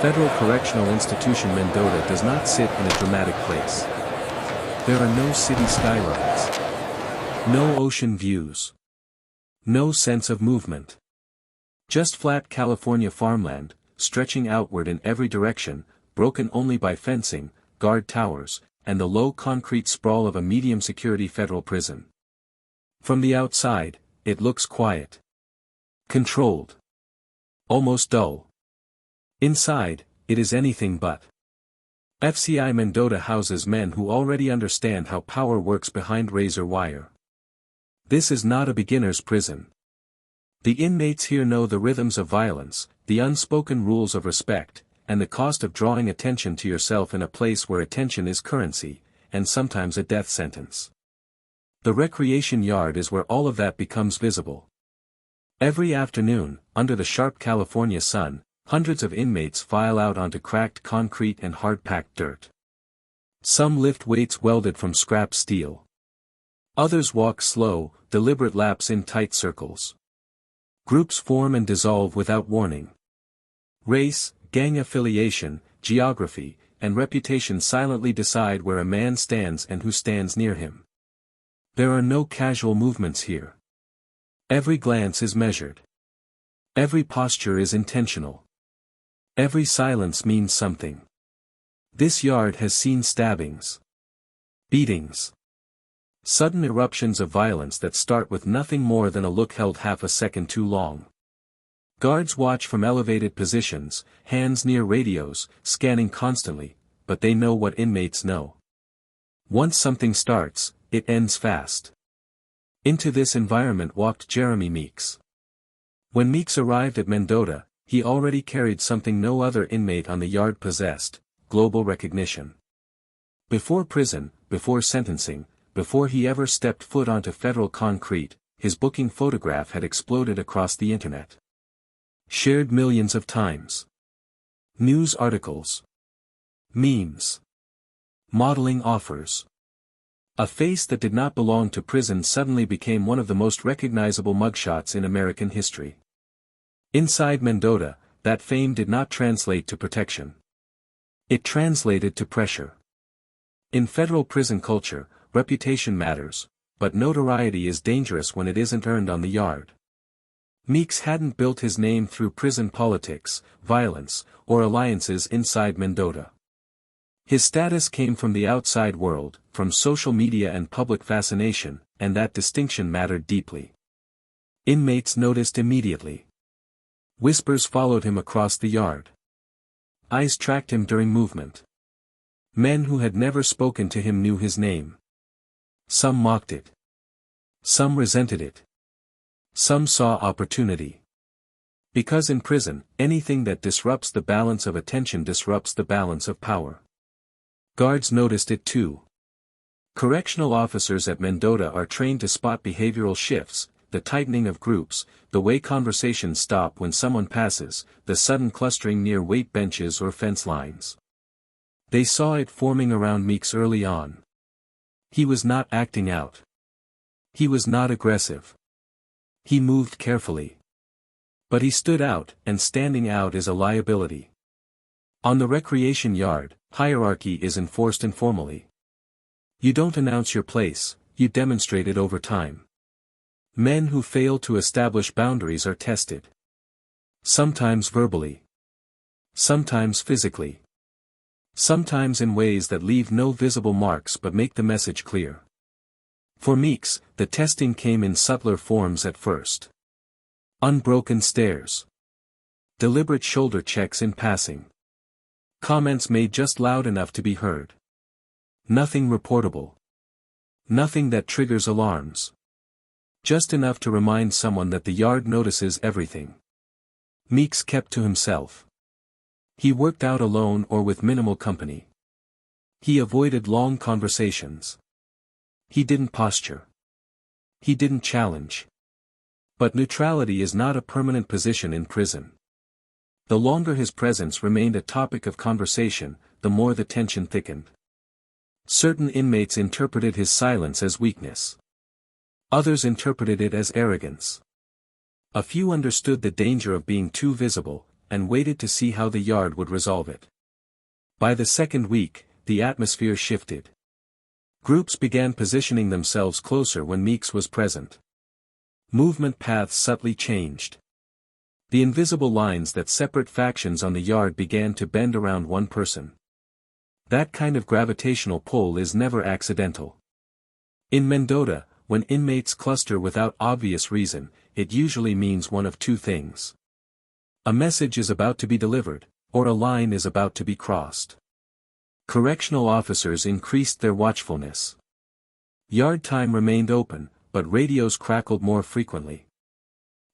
Federal Correctional Institution Mendota does not sit in a dramatic place. There are no city skylines. No ocean views. No sense of movement. Just flat California farmland, stretching outward in every direction, broken only by fencing, guard towers, and the low concrete sprawl of a medium-security federal prison. From the outside, it looks quiet. Controlled. Almost dull. Inside, it is anything but. FCI Mendota houses men who already understand how power works behind razor wire. This is not a beginner's prison. The inmates here know the rhythms of violence, the unspoken rules of respect, and the cost of drawing attention to yourself in a place where attention is currency, and sometimes a death sentence. The recreation yard is where all of that becomes visible. Every afternoon, under the sharp California sun, hundreds of inmates file out onto cracked concrete and hard-packed dirt. Some lift weights welded from scrap steel. Others walk slow, deliberate laps in tight circles. Groups form and dissolve without warning. Race, gang affiliation, geography, and reputation silently decide where a man stands and who stands near him. There are no casual movements here. Every glance is measured. Every posture is intentional. Every silence means something. This yard has seen stabbings. Beatings. Sudden eruptions of violence that start with nothing more than a look held half a second too long. Guards watch from elevated positions, hands near radios, scanning constantly, but they know what inmates know. Once something starts, it ends fast. Into this environment walked Jeremy Meeks. When Meeks arrived at Mendota, he already carried something no other inmate on the yard possessed: global recognition. Before prison, before sentencing, before he ever stepped foot onto federal concrete, his booking photograph had exploded across the internet. Shared millions of times. News articles. Memes. Modeling offers. A face that did not belong to prison suddenly became one of the most recognizable mugshots in American history. Inside Mendota, that fame did not translate to protection. It translated to pressure. In federal prison culture, reputation matters, but notoriety is dangerous when it isn't earned on the yard. Meeks hadn't built his name through prison politics, violence, or alliances inside Mendota. His status came from the outside world, from social media and public fascination, and that distinction mattered deeply. Inmates noticed immediately. Whispers followed him across the yard. Eyes tracked him during movement. Men who had never spoken to him knew his name. Some mocked it. Some resented it. Some saw opportunity. Because in prison, anything that disrupts the balance of attention disrupts the balance of power. Guards noticed it too. Correctional officers at Mendota are trained to spot behavioral shifts, the tightening of groups, the way conversations stop when someone passes, the sudden clustering near weight benches or fence lines. They saw it forming around Meeks early on. He was not acting out. He was not aggressive. He moved carefully. But he stood out, and standing out is a liability. On the recreation yard, hierarchy is enforced informally. You don't announce your place, you demonstrate it over time. Men who fail to establish boundaries are tested. Sometimes verbally. Sometimes physically. Sometimes in ways that leave no visible marks but make the message clear. For Meeks, the testing came in subtler forms at first. Unbroken stares. Deliberate shoulder checks in passing. Comments made just loud enough to be heard. Nothing reportable. Nothing that triggers alarms. Just enough to remind someone that the yard notices everything. Meeks kept to himself. He worked out alone or with minimal company. He avoided long conversations. He didn't posture. He didn't challenge. But neutrality is not a permanent position in prison. The longer his presence remained a topic of conversation, the more the tension thickened. Certain inmates interpreted his silence as weakness. Others interpreted it as arrogance. A few understood the danger of being too visible, and waited to see how the yard would resolve it. By the second week, the atmosphere shifted. Groups began positioning themselves closer when Meeks was present. Movement paths subtly changed. The invisible lines that separate factions on the yard began to bend around one person. That kind of gravitational pull is never accidental. In Mendota, when inmates cluster without obvious reason, it usually means one of two things. A message is about to be delivered, or a line is about to be crossed. Correctional officers increased their watchfulness. Yard time remained open, but radios crackled more frequently.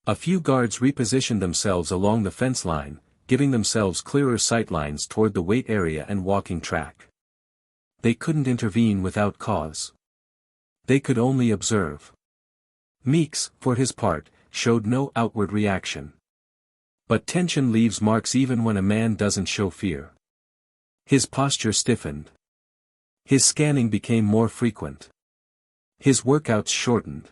A few guards repositioned themselves along the fence line, giving themselves clearer sight lines toward the wait area and walking track. They couldn't intervene without cause. They could only observe. Meeks, for his part, showed no outward reaction. But tension leaves marks even when a man doesn't show fear. His posture stiffened. His scanning became more frequent. His workouts shortened.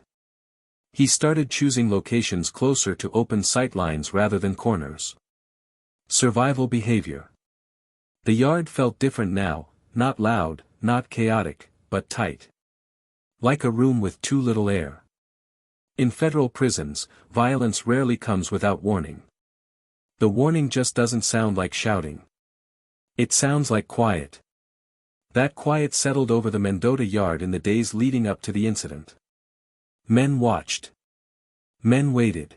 He started choosing locations closer to open sight lines rather than corners. Survival behavior. The yard felt different now, not loud, not chaotic, but tight. Like a room with too little air. In federal prisons, violence rarely comes without warning. The warning just doesn't sound like shouting. It sounds like quiet. That quiet settled over the Mendota yard in the days leading up to the incident. Men watched. Men waited.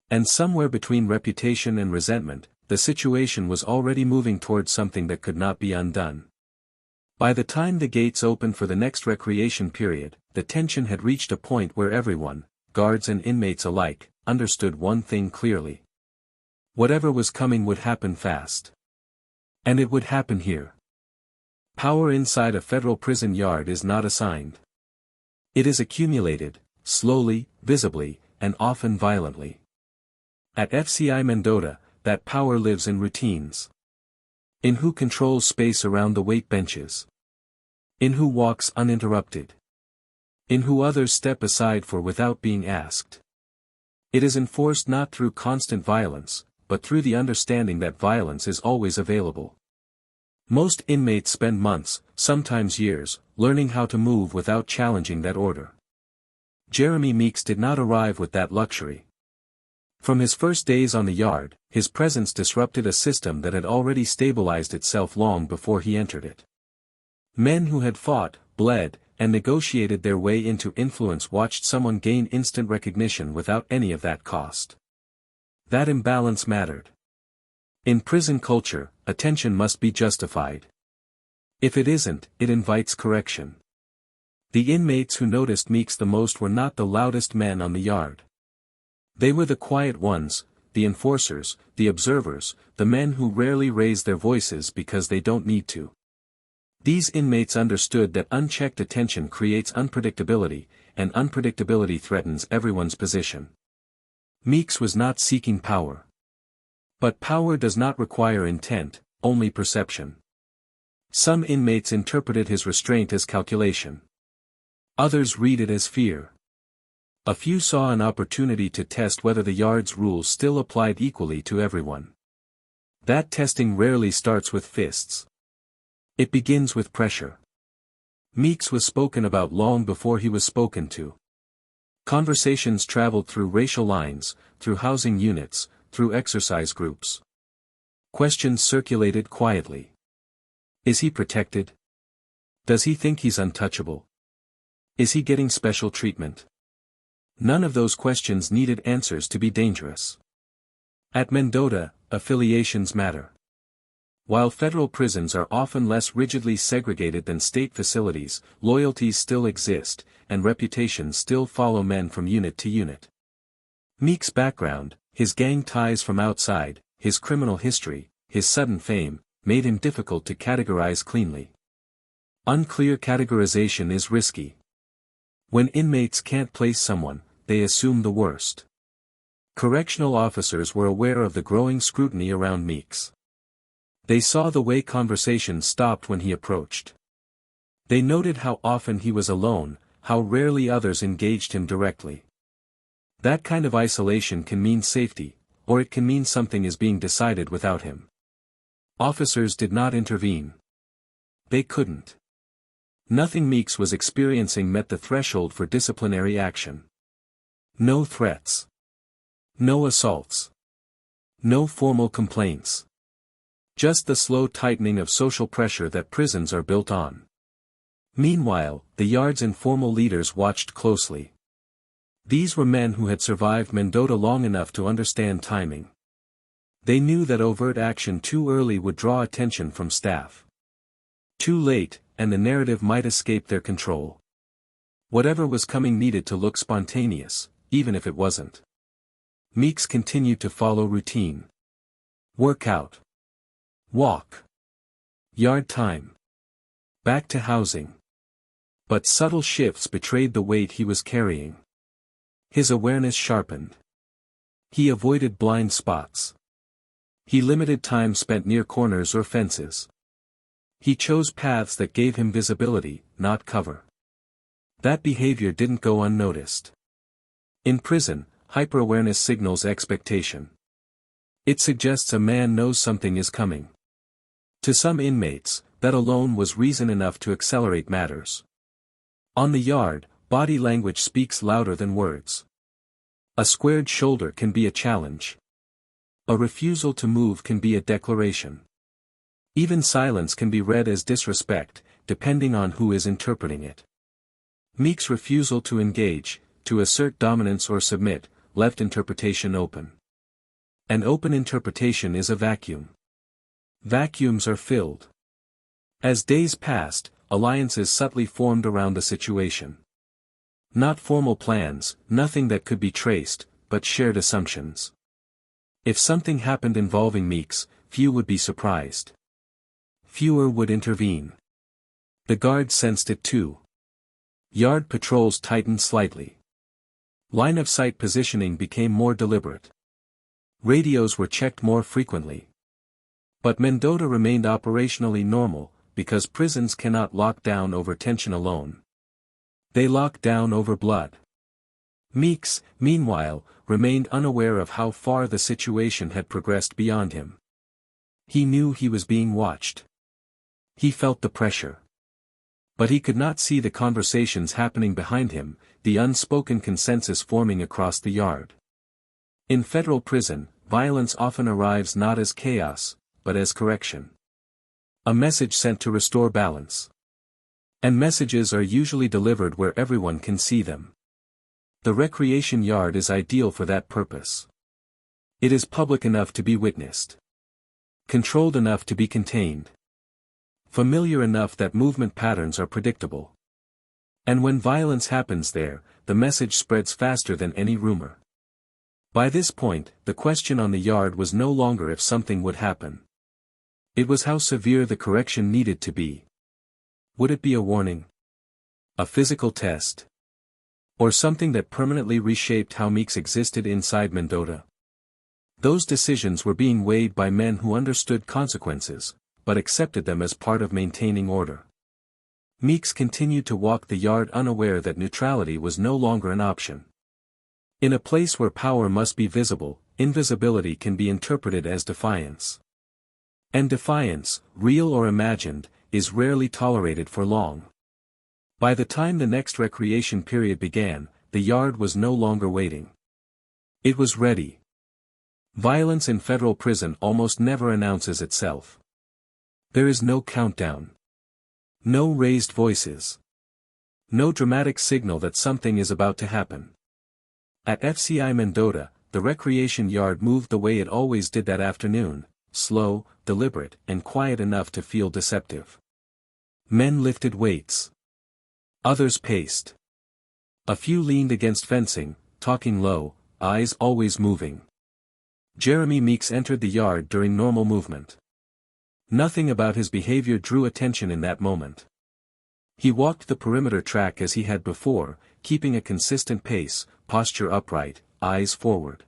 And somewhere between reputation and resentment, the situation was already moving towards something that could not be undone. By the time the gates opened for the next recreation period, the tension had reached a point where everyone, guards and inmates alike, understood one thing clearly. Whatever was coming would happen fast. And it would happen here. Power inside a federal prison yard is not assigned. It is accumulated, slowly, visibly, and often violently. At FCI Mendota, that power lives in routines. In who controls space around the wait benches. In who walks uninterrupted. In who others step aside for without being asked. It is enforced not through constant violence, but through the understanding that violence is always available. Most inmates spend months, sometimes years, learning how to move without challenging that order. Jeremy Meeks did not arrive with that luxury. From his first days on the yard, his presence disrupted a system that had already stabilized itself long before he entered it. Men who had fought, bled, and negotiated their way into influence watched someone gain instant recognition without any of that cost. That imbalance mattered. In prison culture, attention must be justified. If it isn't, it invites correction. The inmates who noticed Meeks the most were not the loudest men on the yard. They were the quiet ones, the enforcers, the observers, the men who rarely raise their voices because they don't need to. These inmates understood that unchecked attention creates unpredictability, and unpredictability threatens everyone's position. Meeks was not seeking power. But power does not require intent, only perception. Some inmates interpreted his restraint as calculation. Others read it as fear. A few saw an opportunity to test whether the yard's rules still applied equally to everyone. That testing rarely starts with fists. It begins with pressure. Meeks was spoken about long before he was spoken to. Conversations traveled through racial lines, through housing units, through exercise groups. Questions circulated quietly. Is he protected? Does he think he's untouchable? Is he getting special treatment? None of those questions needed answers to be dangerous. At Mendota, affiliations matter. While federal prisons are often less rigidly segregated than state facilities, loyalties still exist, and reputations still follow men from unit to unit. Meeks' background, his gang ties from outside, his criminal history, his sudden fame, made him difficult to categorize cleanly. Unclear categorization is risky. When inmates can't place someone, they assume the worst. Correctional officers were aware of the growing scrutiny around Meeks. They saw the way conversations stopped when he approached. They noted how often he was alone, how rarely others engaged him directly. That kind of isolation can mean safety, or it can mean something is being decided without him. Officers did not intervene. They couldn't. Nothing Meeks was experiencing met the threshold for disciplinary action. No threats. No assaults. No formal complaints. Just the slow tightening of social pressure that prisons are built on. Meanwhile, the yard's informal leaders watched closely. These were men who had survived Mendota long enough to understand timing. They knew that overt action too early would draw attention from staff. Too late, and the narrative might escape their control. Whatever was coming needed to look spontaneous, even if it wasn't. Meeks continued to follow routine. Workout. Walk. Yard time. Back to housing. But subtle shifts betrayed the weight he was carrying. His awareness sharpened. He avoided blind spots. He limited time spent near corners or fences. He chose paths that gave him visibility, not cover. That behavior didn't go unnoticed. In prison, hyper-awareness signals expectation. It suggests a man knows something is coming. To some inmates, that alone was reason enough to accelerate matters. On the yard, body language speaks louder than words. A squared shoulder can be a challenge. A refusal to move can be a declaration. Even silence can be read as disrespect, depending on who is interpreting it. Meeks' refusal to engage, to assert dominance or submit, left interpretation open. An open interpretation is a vacuum. Vacuums are filled. As days passed, alliances subtly formed around the situation. Not formal plans, nothing that could be traced, but shared assumptions. If something happened involving Meeks, few would be surprised. Fewer would intervene. The guards sensed it too. Yard patrols tightened slightly. Line-of-sight positioning became more deliberate. Radios were checked more frequently. But Mendota remained operationally normal, because prisons cannot lock down over tension alone. They lock down over blood. Meeks, meanwhile, remained unaware of how far the situation had progressed beyond him. He knew he was being watched. He felt the pressure. But he could not see the conversations happening behind him, the unspoken consensus forming across the yard. In federal prison, violence often arrives not as chaos, but as correction. A message sent to restore balance. And messages are usually delivered where everyone can see them. The recreation yard is ideal for that purpose. It is public enough to be witnessed. Controlled enough to be contained. Familiar enough that movement patterns are predictable. And when violence happens there, the message spreads faster than any rumor. By this point, the question on the yard was no longer if something would happen. It was how severe the correction needed to be. Would it be a warning? A physical test? Or something that permanently reshaped how Meeks existed inside Mendota? Those decisions were being weighed by men who understood consequences, but accepted them as part of maintaining order. Meeks continued to walk the yard unaware that neutrality was no longer an option. In a place where power must be visible, invisibility can be interpreted as defiance. And defiance, real or imagined, is rarely tolerated for long. By the time the next recreation period began, the yard was no longer waiting. It was ready. Violence in federal prison almost never announces itself. There is no countdown. No raised voices. No dramatic signal that something is about to happen. At FCI Mendota, the recreation yard moved the way it always did that afternoon, slow, deliberate, and quiet enough to feel deceptive. Men lifted weights. Others paced. A few leaned against fencing, talking low, eyes always moving. Jeremy Meeks entered the yard during normal movement. Nothing about his behavior drew attention in that moment. He walked the perimeter track as he had before, keeping a consistent pace, posture upright, eyes forward.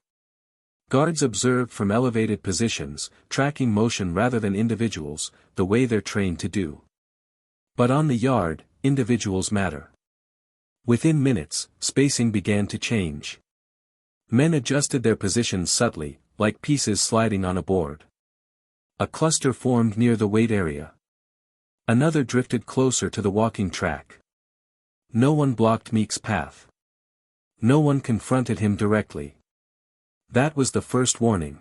Guards observed from elevated positions, tracking motion rather than individuals, the way they're trained to do. But on the yard, individuals matter. Within minutes, spacing began to change. Men adjusted their positions subtly, like pieces sliding on a board. A cluster formed near the wait area. Another drifted closer to the walking track. No one blocked Meeks' path. No one confronted him directly. That was the first warning.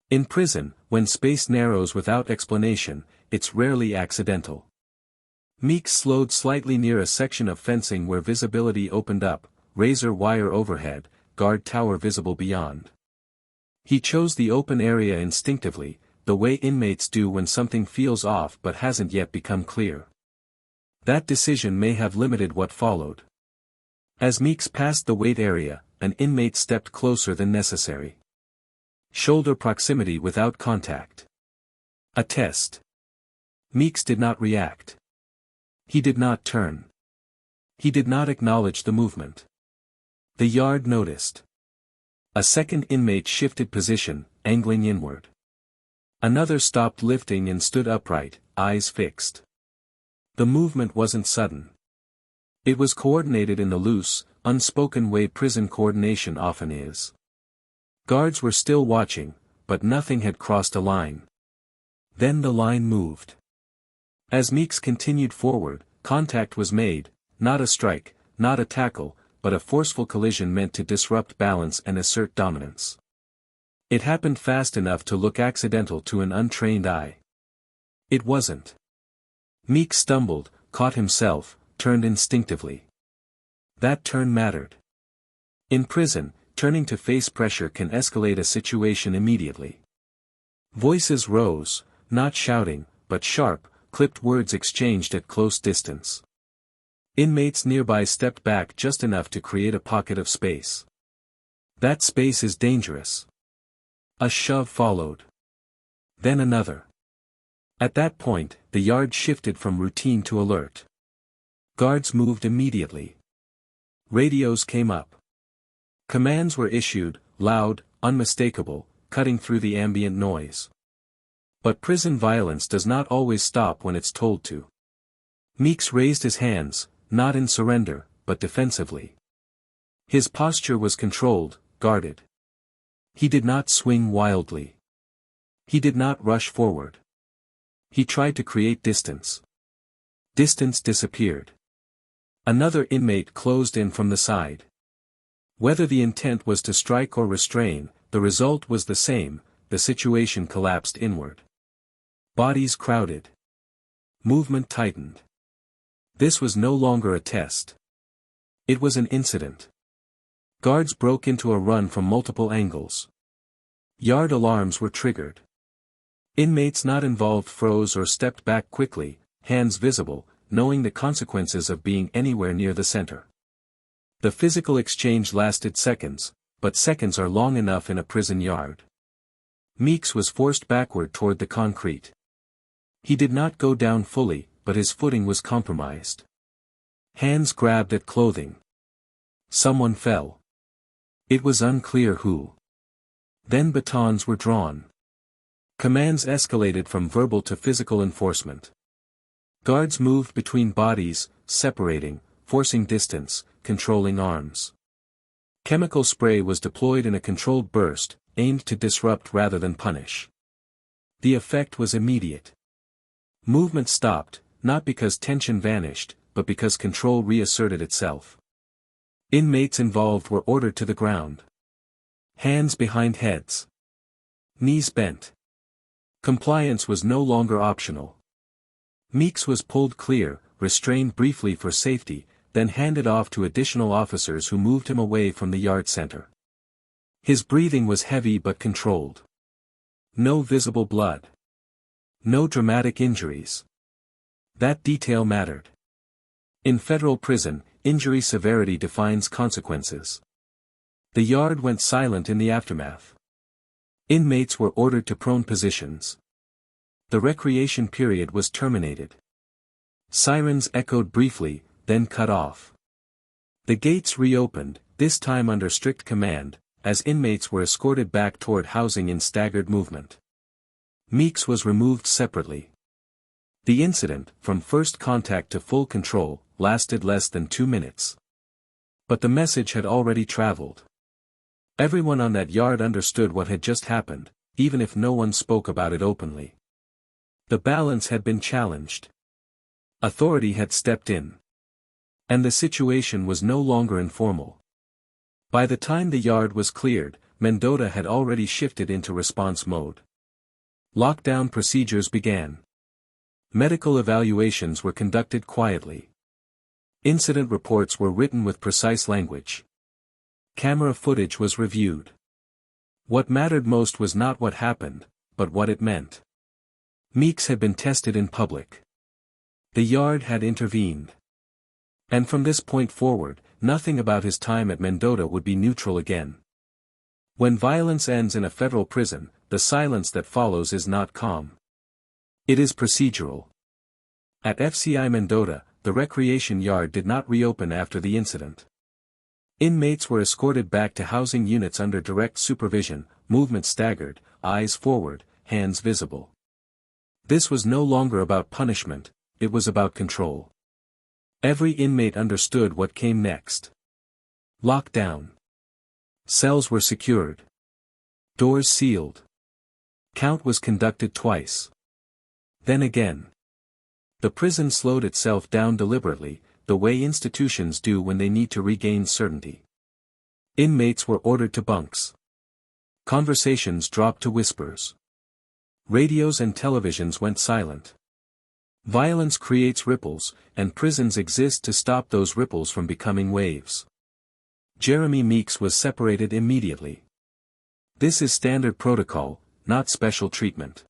In prison, when space narrows without explanation, it's rarely accidental. Meeks slowed slightly near a section of fencing where visibility opened up, razor wire overhead, guard tower visible beyond. He chose the open area instinctively, the way inmates do when something feels off but hasn't yet become clear. That decision may have limited what followed. As Meeks passed the wait area, an inmate stepped closer than necessary. Shoulder proximity without contact. A test. Meeks did not react. He did not turn. He did not acknowledge the movement. The yard noticed. A second inmate shifted position, angling inward. Another stopped lifting and stood upright, eyes fixed. The movement wasn't sudden. It was coordinated in the loose, unspoken way prison coordination often is. Guards were still watching, but nothing had crossed a line. Then the line moved. As Meeks continued forward, contact was made, not a strike, not a tackle, but a forceful collision meant to disrupt balance and assert dominance. It happened fast enough to look accidental to an untrained eye. It wasn't. Meeks stumbled, caught himself, turned instinctively. That turn mattered. In prison, turning to face pressure can escalate a situation immediately. Voices rose, not shouting, but sharp, clipped words exchanged at close distance. Inmates nearby stepped back just enough to create a pocket of space. That space is dangerous. A shove followed. Then another. At that point, the yard shifted from routine to alert. Guards moved immediately. Radios came up. Commands were issued, loud, unmistakable, cutting through the ambient noise. But prison violence does not always stop when it's told to. Meeks raised his hands, not in surrender, but defensively. His posture was controlled, guarded. He did not swing wildly. He did not rush forward. He tried to create distance. Distance disappeared. Another inmate closed in from the side. Whether the intent was to strike or restrain, the result was the same, the situation collapsed inward. Bodies crowded. Movement tightened. This was no longer a test. It was an incident. Guards broke into a run from multiple angles. Yard alarms were triggered. Inmates not involved froze or stepped back quickly, hands visible, knowing the consequences of being anywhere near the center. The physical exchange lasted seconds, but seconds are long enough in a prison yard. Meeks was forced backward toward the concrete. He did not go down fully, but his footing was compromised. Hands grabbed at clothing. Someone fell. It was unclear who. Then batons were drawn. Commands escalated from verbal to physical enforcement. Guards moved between bodies, separating, forcing distance, controlling arms. Chemical spray was deployed in a controlled burst, aimed to disrupt rather than punish. The effect was immediate. Movement stopped, not because tension vanished, but because control reasserted itself. Inmates involved were ordered to the ground. Hands behind heads. Knees bent. Compliance was no longer optional. Meeks was pulled clear, restrained briefly for safety, then handed off to additional officers who moved him away from the yard center. His breathing was heavy but controlled. No visible blood. No dramatic injuries. That detail mattered. In federal prison, injury severity defines consequences. The yard went silent in the aftermath. Inmates were ordered to prone positions. The recreation period was terminated. Sirens echoed briefly, then cut off. The gates reopened, this time under strict command, as inmates were escorted back toward housing in staggered movement. Meeks was removed separately. The incident, from first contact to full control, lasted less than 2 minutes. But the message had already traveled. Everyone on that yard understood what had just happened, even if no one spoke about it openly. The balance had been challenged. Authority had stepped in. And the situation was no longer informal. By the time the yard was cleared, Mendota had already shifted into response mode. Lockdown procedures began. Medical evaluations were conducted quietly. Incident reports were written with precise language. Camera footage was reviewed. What mattered most was not what happened, but what it meant. Meeks had been tested in public. The yard had intervened. And from this point forward, nothing about his time at Mendota would be neutral again. When violence ends in a federal prison, the silence that follows is not calm. It is procedural. At FCI Mendota, the recreation yard did not reopen after the incident. Inmates were escorted back to housing units under direct supervision, movements staggered, eyes forward, hands visible. This was no longer about punishment, it was about control. Every inmate understood what came next. Lockdown. Cells were secured. Doors sealed. Count was conducted twice. Then again. The prison slowed itself down deliberately, the way institutions do when they need to regain certainty. Inmates were ordered to bunks. Conversations dropped to whispers. Radios and televisions went silent. Violence creates ripples, and prisons exist to stop those ripples from becoming waves. Jeremy Meeks was separated immediately. This is standard protocol, not special treatment.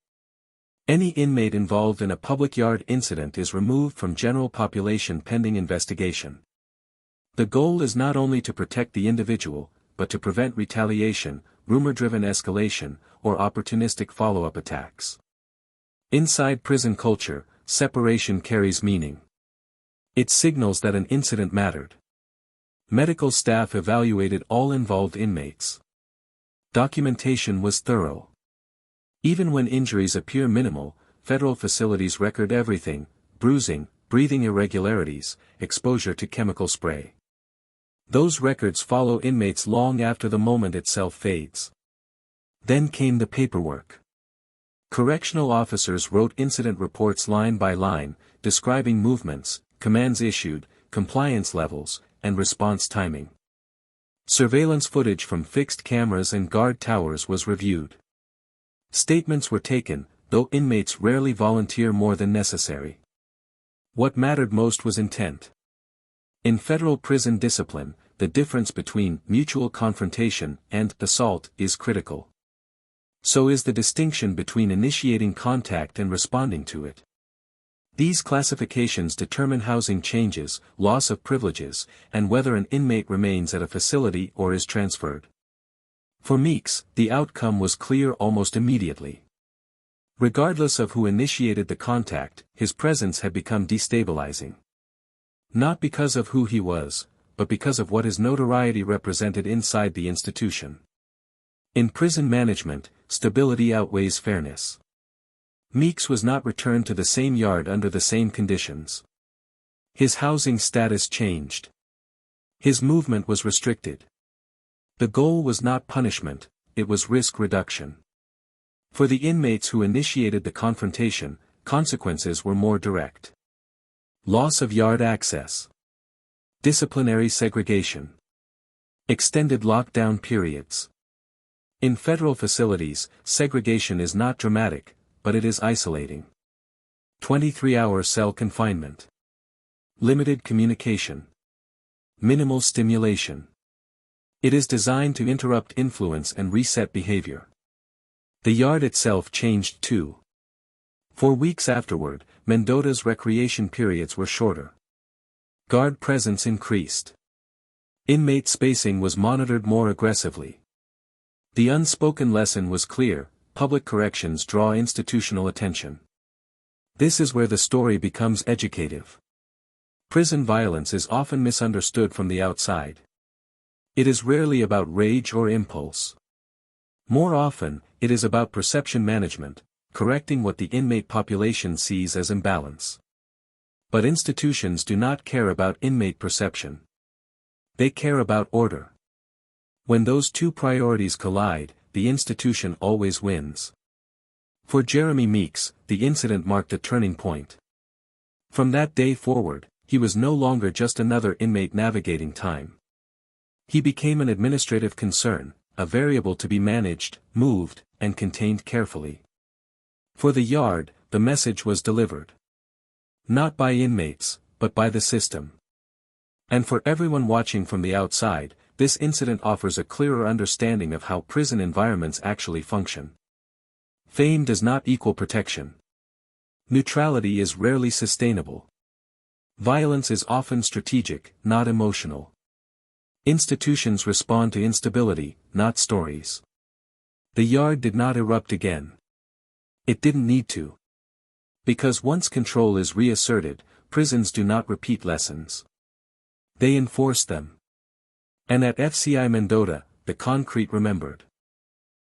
Any inmate involved in a public yard incident is removed from general population pending investigation. The goal is not only to protect the individual, but to prevent retaliation, rumor-driven escalation, or opportunistic follow-up attacks. Inside prison culture, separation carries meaning. It signals that an incident mattered. Medical staff evaluated all involved inmates. Documentation was thorough. Even when injuries appear minimal, federal facilities record everything: bruising, breathing irregularities, exposure to chemical spray. Those records follow inmates long after the moment itself fades. Then came the paperwork. Correctional officers wrote incident reports line by line, describing movements, commands issued, compliance levels, and response timing. Surveillance footage from fixed cameras and guard towers was reviewed. Statements were taken, though inmates rarely volunteer more than necessary. What mattered most was intent. In federal prison discipline, the difference between mutual confrontation and assault is critical. So is the distinction between initiating contact and responding to it. These classifications determine housing changes, loss of privileges, and whether an inmate remains at a facility or is transferred. For Meeks, the outcome was clear almost immediately. Regardless of who initiated the contact, his presence had become destabilizing. Not because of who he was, but because of what his notoriety represented inside the institution. In prison management, stability outweighs fairness. Meeks was not returned to the same yard under the same conditions. His housing status changed. His movement was restricted. The goal was not punishment, it was risk reduction. For the inmates who initiated the confrontation, consequences were more direct. Loss of yard access. Disciplinary segregation. Extended lockdown periods. In federal facilities, segregation is not dramatic, but it is isolating. 23-hour cell confinement. Limited communication. Minimal stimulation. It is designed to interrupt influence and reset behavior. The yard itself changed too. For weeks afterward, Mendota's recreation periods were shorter. Guard presence increased. Inmate spacing was monitored more aggressively. The unspoken lesson was clear: public corrections draw institutional attention. This is where the story becomes educative. Prison violence is often misunderstood from the outside. It is rarely about rage or impulse. More often, it is about perception management, correcting what the inmate population sees as imbalance. But institutions do not care about inmate perception. They care about order. When those two priorities collide, the institution always wins. For Jeremy Meeks, the incident marked a turning point. From that day forward, he was no longer just another inmate navigating time. He became an administrative concern, a variable to be managed, moved, and contained carefully. For the yard, the message was delivered. Not by inmates, but by the system. And for everyone watching from the outside, this incident offers a clearer understanding of how prison environments actually function. Fame does not equal protection. Neutrality is rarely sustainable. Violence is often strategic, not emotional. Institutions respond to instability, not stories. The yard did not erupt again. It didn't need to. Because once control is reasserted, prisons do not repeat lessons. They enforce them. And at FCI Mendota, the concrete remembered.